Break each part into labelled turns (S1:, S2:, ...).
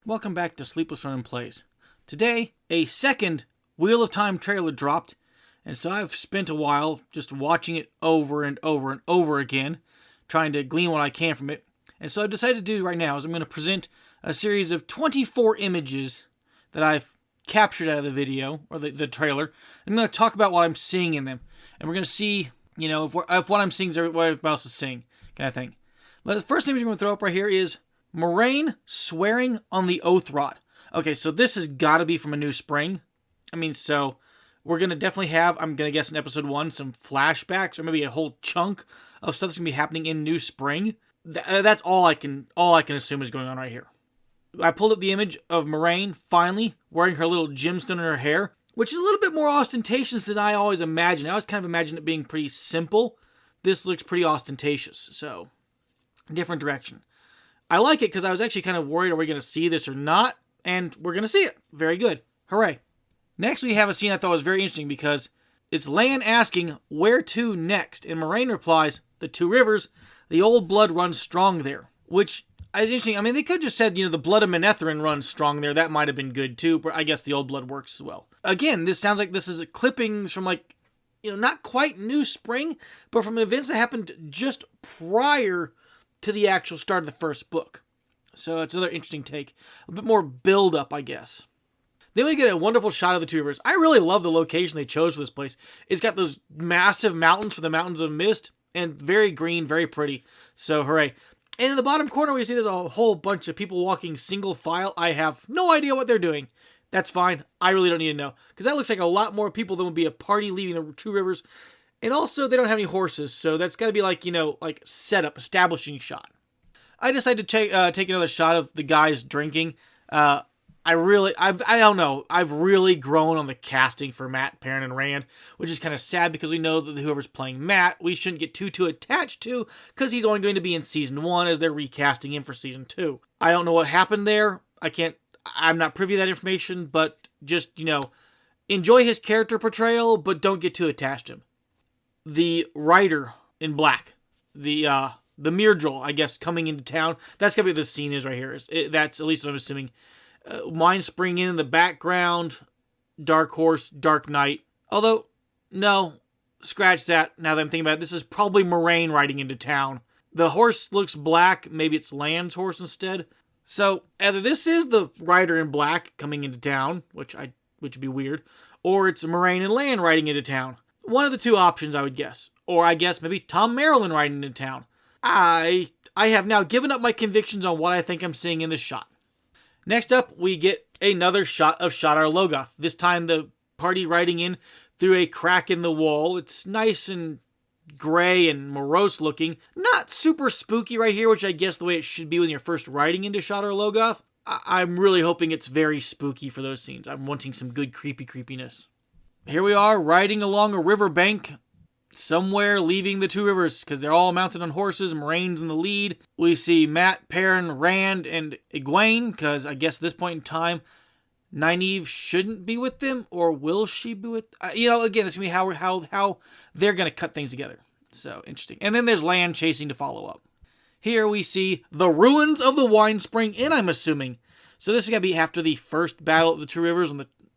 S1: Welcome back to SleeplessRonin Plays. Today, a second Wheel of Time trailer dropped, and so I've spent a while just watching it over and over and over again, trying to glean what I can from it. And so I've decided to do right now is I'm going to present a series of 24 images that I've captured out of the video, or the trailer. I'm going to talk about what I'm seeing in them, and we're going to see, if what I'm seeing is what everybody else is seeing, kind of thing. The first image I'm going to throw up right here is Moraine swearing on the oath rod. Okay, so this has got to be from A New Spring. So we're going to definitely have, I'm going to guess in episode 1, some flashbacks, or maybe a whole chunk of stuff that's going to be happening in New Spring. That's all I can assume is going on right here. I pulled up the image of Moraine, finally, wearing her little gemstone in her hair, which is a little bit more ostentatious than I always imagined. I always kind of imagined it being pretty simple. This looks pretty ostentatious, so different direction. I like it because I was actually kind of worried, are we going to see this or not? And we're going to see it. Very good. Hooray. Next, we have a scene I thought was very interesting because it's Lan asking, where to next? And Moraine replies, the Two Rivers, the old blood runs strong there. Which is interesting. They could have just said, the blood of Manetheren runs strong there. That might have been good too, but I guess the old blood works as well. Again, this sounds like this is clippings from not quite New Spring, but from events that happened just prior to the actual start of the first book. So it's another interesting take. A bit more build-up, I guess. Then we get a wonderful shot of the Two Rivers. I really love the location they chose for this place. It's got those massive mountains for the Mountains of Mist, and very green, very pretty. So hooray. And in the bottom corner, we see there's a whole bunch of people walking single file. I have no idea what they're doing. That's fine. I really don't need to know. Because that looks like a lot more people than would be a party leaving the Two Rivers. And also, they don't have any horses, so that's got to be setup, establishing shot. I decided to take another shot of the guys drinking. I don't know. I've really grown on the casting for Matt, Perrin, and Rand, which is kind of sad because we know that whoever's playing Matt, we shouldn't get too attached to because he's only going to be in Season 1 as they're recasting him for Season 2. I don't know what happened there. I'm not privy to that information, but just, enjoy his character portrayal, but don't get too attached to him. The rider in black, the Myrddraal, I guess, coming into town. That's gotta be what this scene is right here. That's at least what I'm assuming. Wine spring in the background, dark horse, dark night. Although, no, scratch that. Now that I'm thinking about it, this is probably Moraine riding into town. The horse looks black. Maybe it's Lan's horse instead. So either this is the rider in black coming into town, which would be weird, or it's Moraine and Lan riding into town. One of the two options, I would guess. Or I guess maybe Tom Marilyn riding into town. I have now given up my convictions on what I think I'm seeing in this shot. Next up, we get another shot of Shadar Logoth. This time the party riding in through a crack in the wall. It's nice and gray and morose looking. Not super spooky right here, which I guess the way it should be when you're first riding into Shadar Logoth. I'm really hoping it's very spooky for those scenes. I'm wanting some good creepiness. Here we are, riding along a riverbank, somewhere leaving the Two Rivers, because they're all mounted on horses. Moraine's in the lead. We see Matt, Perrin, Rand, and Egwene, because I guess at this point in time, Nynaeve shouldn't be with them, or will she be with... again, this is going to be how they're going to cut things together. So, interesting. And then there's Lan chasing to follow up. Here we see the ruins of the Wine Spring Inn, I'm assuming. So this is going to be after the first battle of the Two Rivers,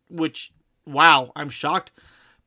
S1: which... Wow, I'm shocked.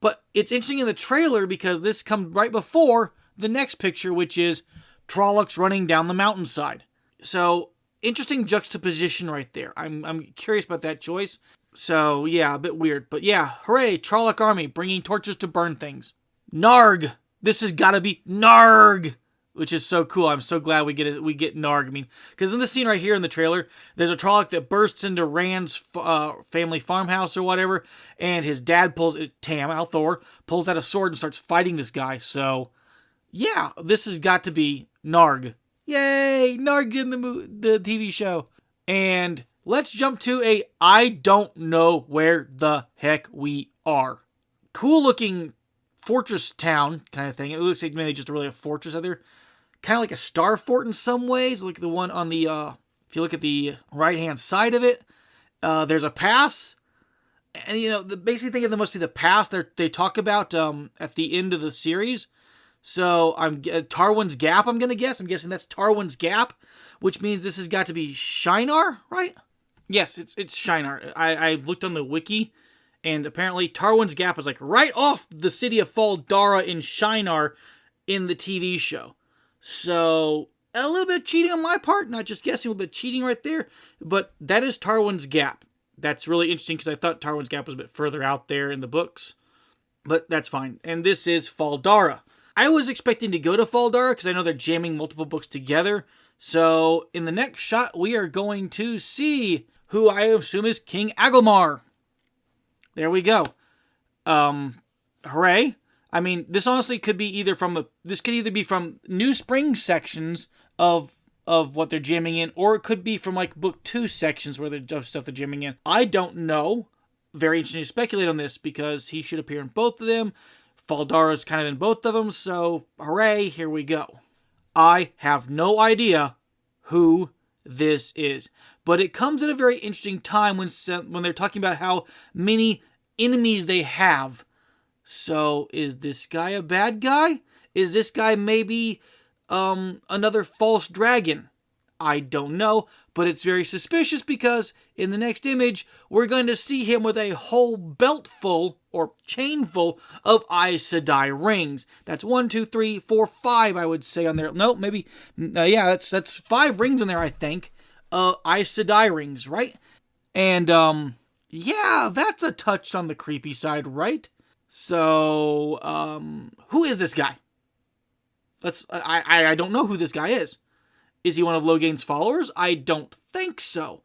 S1: But it's interesting in the trailer because this comes right before the next picture, which is Trollocs running down the mountainside. So, interesting juxtaposition right there. I'm curious about that choice. So, yeah, a bit weird. But yeah, hooray, Trolloc army bringing torches to burn things. Narg! This has got to be Narg! Which is so cool. I'm so glad we get Narg. Because in this scene right here in the trailer, there's a Trolloc that bursts into Rand's family farmhouse or whatever, and his dad Tam, Althor, pulls out a sword and starts fighting this guy. So, yeah, this has got to be Narg. Yay! Narg's in the TV show. And let's jump to I don't know where the heck we are. Cool looking fortress town kind of thing. It looks like maybe just really a fortress out there. Kind of like a star fort in some ways, like the one on the, if you look at the right-hand side of it, there's a pass, and, the basic thing of it must be the pass they talk about at the end of the series. So, Tarwin's Gap, I'm going to guess. I'm guessing that's Tarwin's Gap, which means this has got to be Shinar, right? Yes, it's Shinar. I looked on the wiki, and apparently Tarwin's Gap is like right off the city of Fal Dara in Shinar in the TV show. So a little bit of cheating on my part, not just guessing, a little bit of cheating right there. But that is Tarwin's Gap. That's really interesting because I thought Tarwin's Gap was a bit further out there in the books. But that's fine. And this is Fal Dara. I was expecting to go to Fal Dara because I know they're jamming multiple books together. So in the next shot, we are going to see who I assume is King Agelmar. There we go. Hooray. I mean, this honestly could be either from this could either be from New Spring sections of what they're jamming in, or it could be from like book 2 sections where there's stuff they're jamming in. I don't know. Very interesting to speculate on this because he should appear in both of them. Fal Dara's kind of in both of them, so hooray, here we go. I have no idea who this is, but it comes at a very interesting time when they're talking about how many enemies they have. So, is this guy a bad guy? Is this guy maybe another false dragon? I don't know, but it's very suspicious because in the next image, we're going to see him with a whole belt full or chain full of Aes Sedai rings. That's 1, 2, 3, 4, 5, I would say on there. No, maybe, yeah, that's 5 rings on there, I think. Aes Sedai rings, right? And, yeah, that's a touch on the creepy side, right? So, who is this guy? I don't know who this guy is. Is he one of Logain's followers? I don't think so.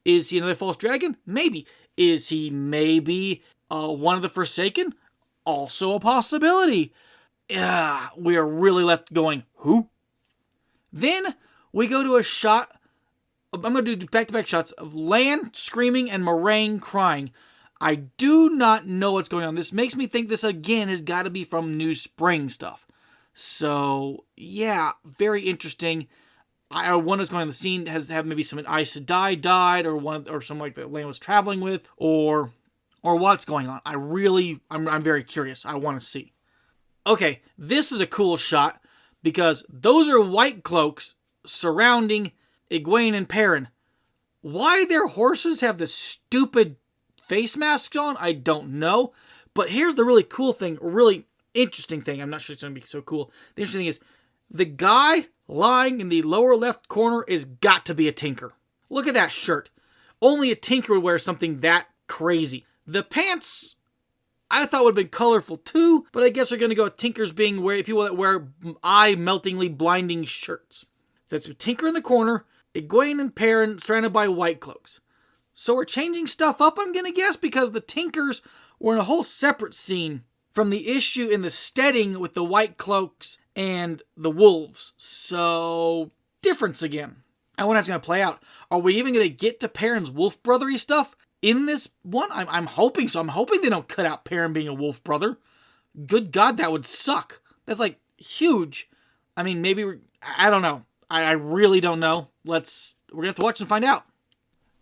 S1: Is he another false dragon? Maybe. Is he maybe one of the Forsaken? Also a possibility. Yeah, we are really left going, who? Then we go to a shot. I'm going to do back-to-back shots of Lan screaming and Moraine crying. I do not know what's going on. This makes me think this again has got to be from New Spring stuff. So, yeah, very interesting. I wonder what's going on in the scene. Has maybe some Aes Sedai died, or someone like that Lan was traveling with, or what's going on? I'm very curious. I want to see. Okay, this is a cool shot because those are white cloaks surrounding Egwene and Perrin. Why their horses have the stupid face masks on, I don't know. But here's the really cool thing, really interesting thing. I'm not sure it's going to be so cool. The interesting thing is, the guy lying in the lower left corner is got to be a tinker. Look at that shirt. Only a tinker would wear something that crazy. The pants, I thought would have been colorful too, but I guess we're going to go with tinkers being people that wear eye-meltingly blinding shirts. So that's a tinker in the corner, Egwene and Perrin surrounded by white cloaks. So we're changing stuff up, I'm going to guess, because the tinkers were in a whole separate scene from the issue in the steading with the white cloaks and the wolves. So, difference again. I wonder how it's going to play out. Are we even going to get to Perrin's wolf brothery stuff in this one? I'm hoping so. I'm hoping they don't cut out Perrin being a wolf brother. Good God, that would suck. That's like huge. I mean, maybe I don't know. I really don't know. We're going to have to watch and find out.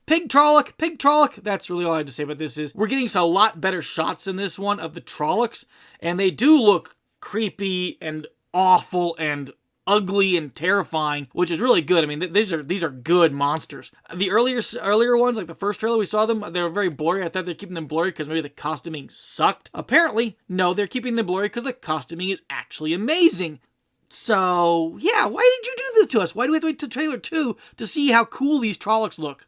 S1: Pig Trolloc. That's really all I have to say about this. We're getting a lot better shots in this one of the Trollocs, and they do look creepy and awful and ugly and terrifying, which is really good. I mean, these are good monsters. The earlier ones, like the first trailer we saw them, they were very blurry. I thought they're keeping them blurry because maybe the costuming sucked. Apparently, no, they're keeping them blurry because the costuming is actually amazing. So, yeah, why did you do this to us? Why do we have to wait till trailer 2 to see how cool these Trollocs look?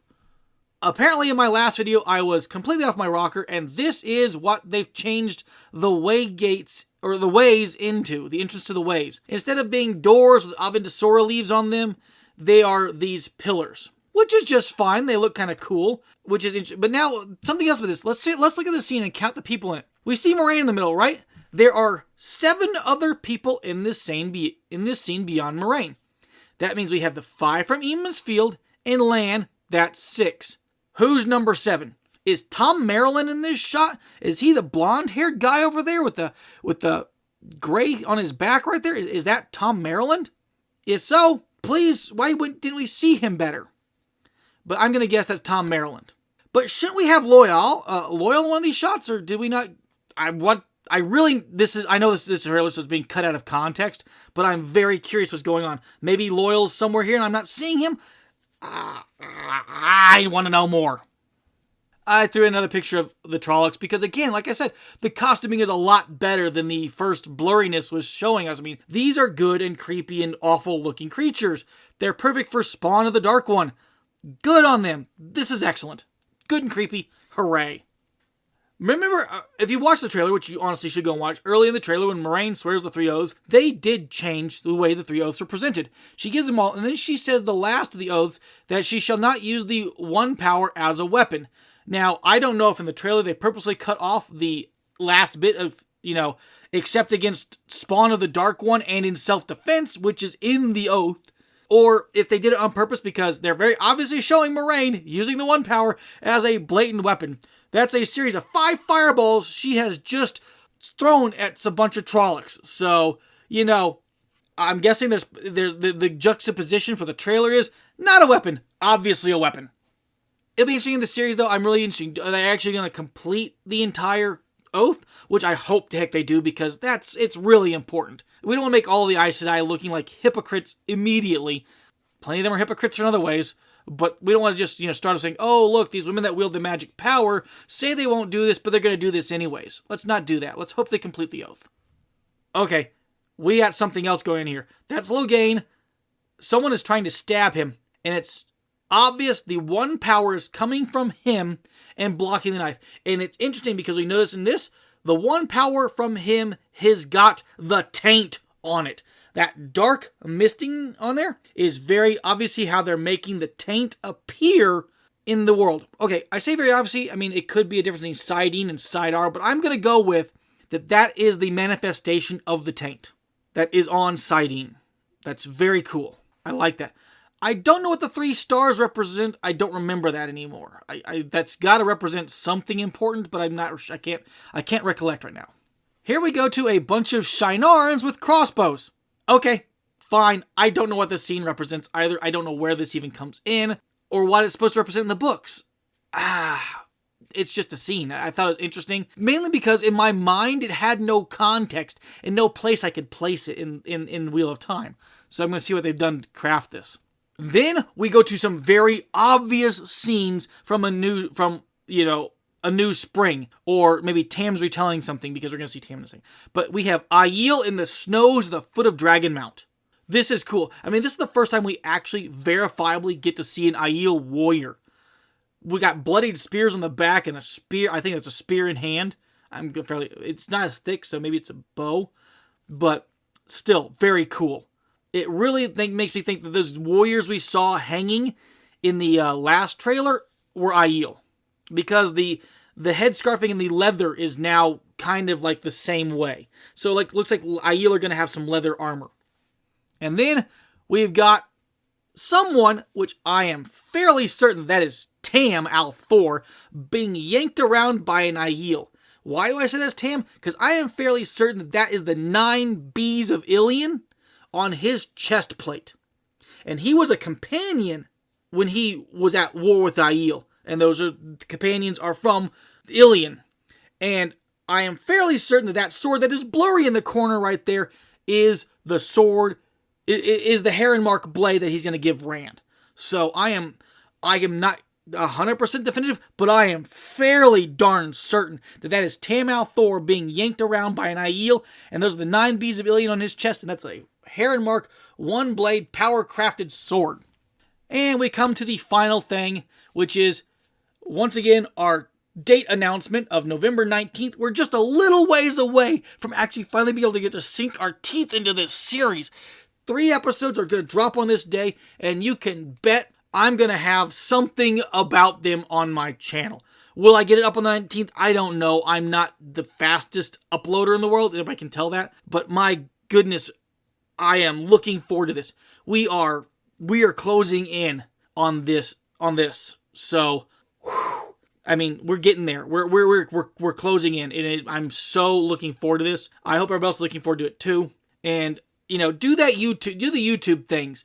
S1: Apparently in my last video, I was completely off my rocker, and this is what they've changed the way gates, or the ways into, the entrance to the ways. Instead of being doors with Avendasora leaves on them, they are these pillars, which is just fine. They look kind of cool, which is interesting. But now, something else with this. Let's look at the scene and count the people in it. We see Moraine in the middle, right? There are 7 other people in this scene beyond Moraine. That means we have the 5 from Eamon's Field, and Lan, that's 6. Who's number 7? Is Tom Maryland in this shot? Is he the blonde-haired guy over there with the gray on his back right there? Is that Tom Maryland? If so, please, why didn't we see him better? But I'm going to guess that's Tom Maryland. But shouldn't we have Loyal in one of these shots, or did we not? I know this trailer is being cut out of context, but I'm very curious what's going on. Maybe Loyal's somewhere here and I'm not seeing him. I want to know more. I threw another picture of the Trollocs because, again, like I said, the costuming is a lot better than the first blurriness was showing us. I mean, these are good and creepy and awful looking creatures. They're perfect for Spawn of the Dark One. Good on them. This is excellent. Good and creepy. Hooray. Remember, if you watch the trailer, which you honestly should go and watch, early in the trailer when Moraine swears the three oaths, they did change the way the three oaths were presented. She gives them all, and then she says the last of the oaths, that she shall not use the one power as a weapon. Now, I don't know if in the trailer they purposely cut off the last bit of, except against Spawn of the Dark One and in self-defense, which is in the oath, or if they did it on purpose because they're very obviously showing Moraine using the one power as a blatant weapon. That's a series of 5 fireballs she has just thrown at a bunch of Trollocs. So, I'm guessing there's the juxtaposition for the trailer is not a weapon, obviously a weapon. It'll be interesting in the series, though. I'm really interested. Are they actually going to complete the entire oath? Which I hope to heck they do, because it's really important. We don't want to make all the Aes Sedai looking like hypocrites immediately. Plenty of them are hypocrites in other ways. But we don't want to just, start off saying, oh, look, these women that wield the magic power say they won't do this, but they're going to do this anyways. Let's not do that. Let's hope they complete the oath. Okay, we got something else going on here. That's Logain. Someone is trying to stab him, and it's obvious the one power is coming from him and blocking the knife. And it's interesting because we notice in this, the one power from him has got the taint on it. That dark misting on there is very obviously how they're making the taint appear in the world. Okay, I say very obviously, I mean, it could be a difference between Sidene and Sidar, but I'm going to go with that is the manifestation of the taint that is on Sidene. That's very cool. I like that. I don't know what the 3 stars represent. I don't remember that anymore. That's got to represent something important, but I can't recollect right now. Here we go to a bunch of Shinarans with crossbows. Okay, fine. I don't know what this scene represents either. I don't know where this even comes in or what it's supposed to represent in the books. It's just a scene. I thought it was interesting, mainly because in my mind it had no context and no place I could place it in Wheel of Time. So I'm going to see what they've done to craft this. Then we go to some very obvious scenes from a new spring, or maybe Tam's retelling something because we're going to see Tam in this thing. But we have Aiel in the snows at the foot of Dragon Mount. This is cool. I mean, this is the first time we actually verifiably get to see an Aiel warrior. We got bloodied spears on the back and a spear. I think it's a spear in hand. It's not as thick, so maybe it's a bow. But still, very cool. It really makes me think that those warriors we saw hanging in the last trailer were Aiel. Because the headscarfing and the leather is now kind of like the same way. So looks like Aiel are going to have some leather armor. And then we've got someone, which I am fairly certain that is Tam al'Thor, being yanked around by an Aiel. Why do I say that's Tam? Because I am fairly certain that is the 9 Bs of Ilion on his chest plate. And he was a companion when he was at war with Aiel. And the companions are from Ilion. And I am fairly certain that sword that is blurry in the corner right there is the sword, is the Heron Mark blade that he's going to give Rand. So I am not 100% definitive, but I am fairly darn certain that is Tam al'Thor being yanked around by an Aiel, and those are the 9 Bs of Ilion on his chest, and that's a Heron Mark 1 blade power crafted sword. And we come to the final thing, which is once again our date announcement of November 19th. We're just a little ways away from actually finally being able to get to sink our teeth into this series. 3 episodes are going to drop on this day, and you can bet I'm going to have something about them on my channel. Will I get it up on the 19th? I don't know. I'm not the fastest uploader in the world, if I can tell that. But my goodness, I am looking forward to this. We are closing in on this. So, I mean, we're getting there. We're closing in, and I'm so looking forward to this. I hope everybody else is looking forward to it too. And do the YouTube things.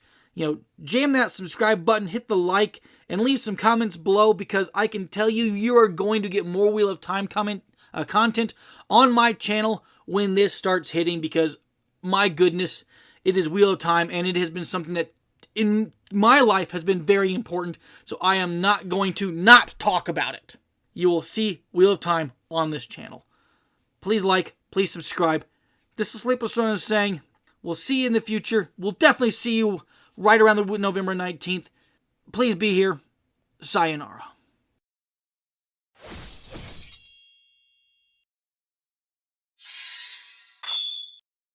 S1: Jam that subscribe button, hit the like, and leave some comments below, because I can tell you are going to get more Wheel of Time content on my channel when this starts hitting, because my goodness, it is Wheel of Time, and it has been something that in my life has been very important, so I am not going to not talk about it. You will see Wheel of Time on this channel. Please like, please subscribe. This is Sleepless Ronin saying, we'll see you in the future. We'll definitely see you right around the November 19th. Please be here. Sayonara.